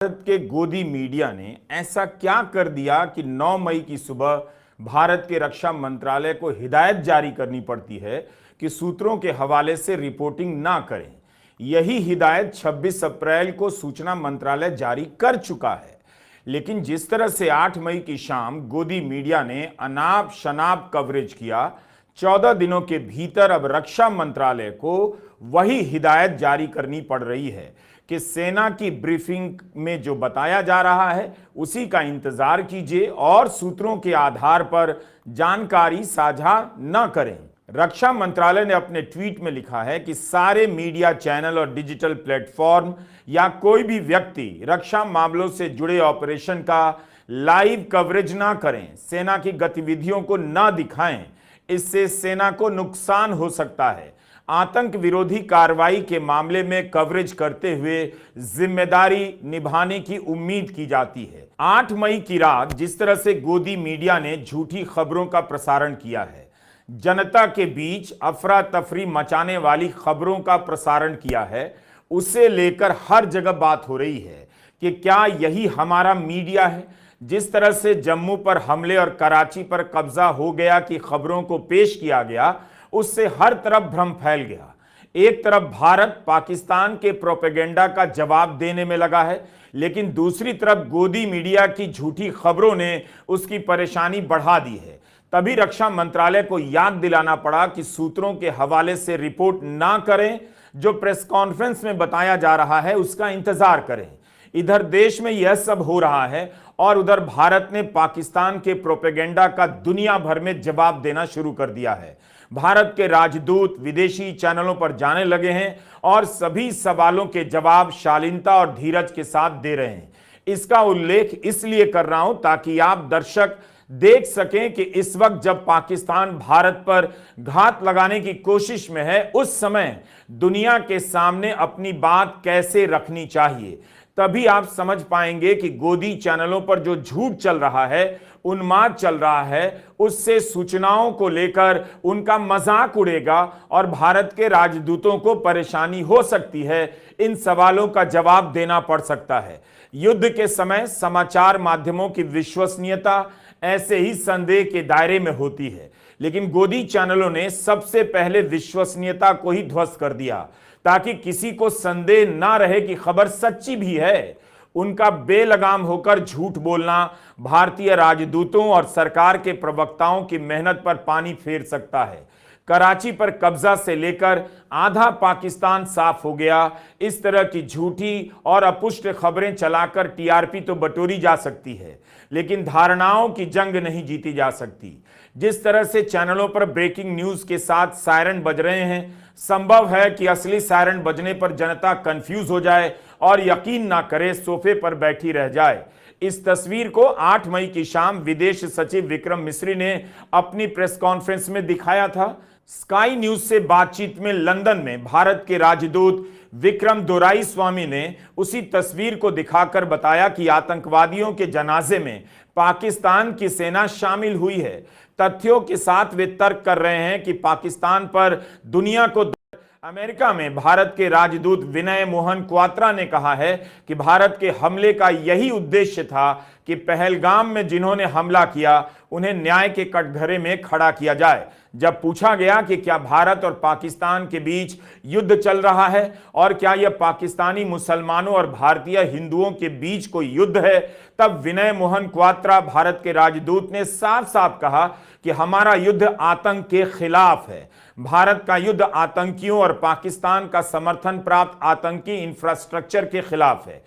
भारत के गोदी मीडिया ने ऐसा क्या कर दिया कि 9 मई की सुबह भारत के रक्षा मंत्रालय को हिदायत जारी करनी पड़ती है कि सूत्रों के हवाले से रिपोर्टिंग ना करें। यही हिदायत 26 अप्रैल को सूचना मंत्रालय जारी कर चुका है। लेकिन जिस तरह से 8 मई की शाम गोदी मीडिया ने अनाप शनाप कवरेज किया, 14 दिनों के भीतर अब रक्षा मंत्रालय को वही हिदायत जारी करनी पड़ रही है कि सेना की ब्रीफिंग में जो बताया जा रहा है उसी का इंतजार कीजिए और सूत्रों के आधार पर जानकारी साझा न करें। रक्षा मंत्रालय ने अपने ट्वीट में लिखा है कि सारे मीडिया चैनल और डिजिटल प्लेटफॉर्म या कोई भी व्यक्ति रक्षा मामलों से जुड़े ऑपरेशन का लाइव कवरेज ना करें, सेना की गतिविधियों को ना दिखाएं। इससे सेना को नुकसान हो सकता है। आतंक विरोधी कार्रवाई के मामले में कवरेज करते हुए जिम्मेदारी निभाने की उम्मीद की जाती है। 8 मई की रात जिस तरह से गोदी मीडिया ने झूठी खबरों का प्रसारण किया है, जनता के बीच अफरा तफरी मचाने वाली खबरों का प्रसारण किया है, उसे लेकर हर जगह बात हो रही है कि क्या यही हमारा मीडिया है। जिस तरह से जम्मू पर हमले और कराची पर कब्जा हो गया की खबरों को पेश किया गया, उससे हर तरफ भ्रम फैल गया। एक तरफ भारत पाकिस्तान के प्रोपेगेंडा का जवाब देने में लगा है, लेकिन दूसरी तरफ गोदी मीडिया की झूठी खबरों ने उसकी परेशानी बढ़ा दी है। तभी रक्षा मंत्रालय को याद दिलाना पड़ा कि सूत्रों के हवाले से रिपोर्ट ना करें, जो प्रेस कॉन्फ्रेंस में बताया जा रहा है उसका इंतजार करें। इधर देश में यह सब हो रहा है और उधर भारत ने पाकिस्तान के प्रोपेगेंडा का दुनिया भर में जवाब देना शुरू कर दिया है। भारत के राजदूत विदेशी चैनलों पर जाने लगे हैं और सभी सवालों के जवाब शालीनता और धीरज के साथ दे रहे हैं। इसका उल्लेख इसलिए कर रहा हूं ताकि आप दर्शक देख सकें कि इस वक्त जब पाकिस्तान भारत पर घात लगाने की कोशिश में है, उस समय दुनिया के सामने अपनी बात कैसे रखनी चाहिए। तभी आप समझ पाएंगे कि गोदी चैनलों पर जो झूठ चल रहा है, उन्माद चल रहा है, उससे सूचनाओं को लेकर उनका मजाक उड़ेगा और भारत के राजदूतों को परेशानी हो सकती है। इन सवालों का जवाब देना पड़ सकता है। युद्ध के समय समाचार माध्यमों की विश्वसनीयता ऐसे ही संदेह के दायरे में होती है, लेकिन गोदी चैनलों ने सबसे पहले विश्वसनीयता को ही ध्वस्त कर दिया ताकि किसी को संदेह ना रहे कि खबर सच्ची भी है। उनका बेलगाम होकर झूठ बोलना भारतीय राजदूतों और सरकार के प्रवक्ताओं की मेहनत पर पानी फेर सकता है। कराची पर कब्जा से लेकर आधा पाकिस्तान साफ हो गया। इस तरह की झूठी और अपुष्ट खबरें चलाकर टीआरपी तो बटोरी जा सकती है, लेकिन धारणाओं की जंग नहीं जीती जा सकती। जिस तरह से चैनलों पर ब्रेकिंग न्यूज के साथ सायरन बज रहे हैं, संभव है कि असली सायरन बजने पर जनता कंफ्यूज हो जाए और यकीन ना करे, सोफे पर बैठी रह जाए। इस तस्वीर को 8 मई की शाम विदेश सचिव विक्रम मिस्री ने अपनी प्रेस कॉन्फ्रेंस में दिखाया था। स्काई न्यूज से बातचीत में लंदन में भारत के राजदूत विक्रम दोराईस्वामी ने उसी तस्वीर को दिखाकर बताया कि आतंकवादियों के जनाजे में पाकिस्तान की सेना शामिल हुई है। तथ्यों के साथ वे तर्क कर रहे हैं कि पाकिस्तान पर दुनिया को अमेरिका में भारत के राजदूत विनय मोहन क्वात्रा ने कहा है कि भारत के हमले का यही उद्देश्य था कि पहलगाम में जिन्होंने हमला किया उन्हें न्याय के कटघरे में खड़ा किया जाए। जब पूछा गया कि क्या भारत और पाकिस्तान के बीच युद्ध चल रहा है और क्या यह पाकिस्तानी मुसलमानों और भारतीय हिंदुओं के बीच कोई युद्ध है, तब विनय मोहन क्वात्रा भारत के राजदूत ने साफ साफ कहा कि हमारा युद्ध आतंक के खिलाफ है। भारत का युद्ध आतंकियों और पाकिस्तान का समर्थन प्राप्त आतंकी इंफ्रास्ट्रक्चर के खिलाफ है।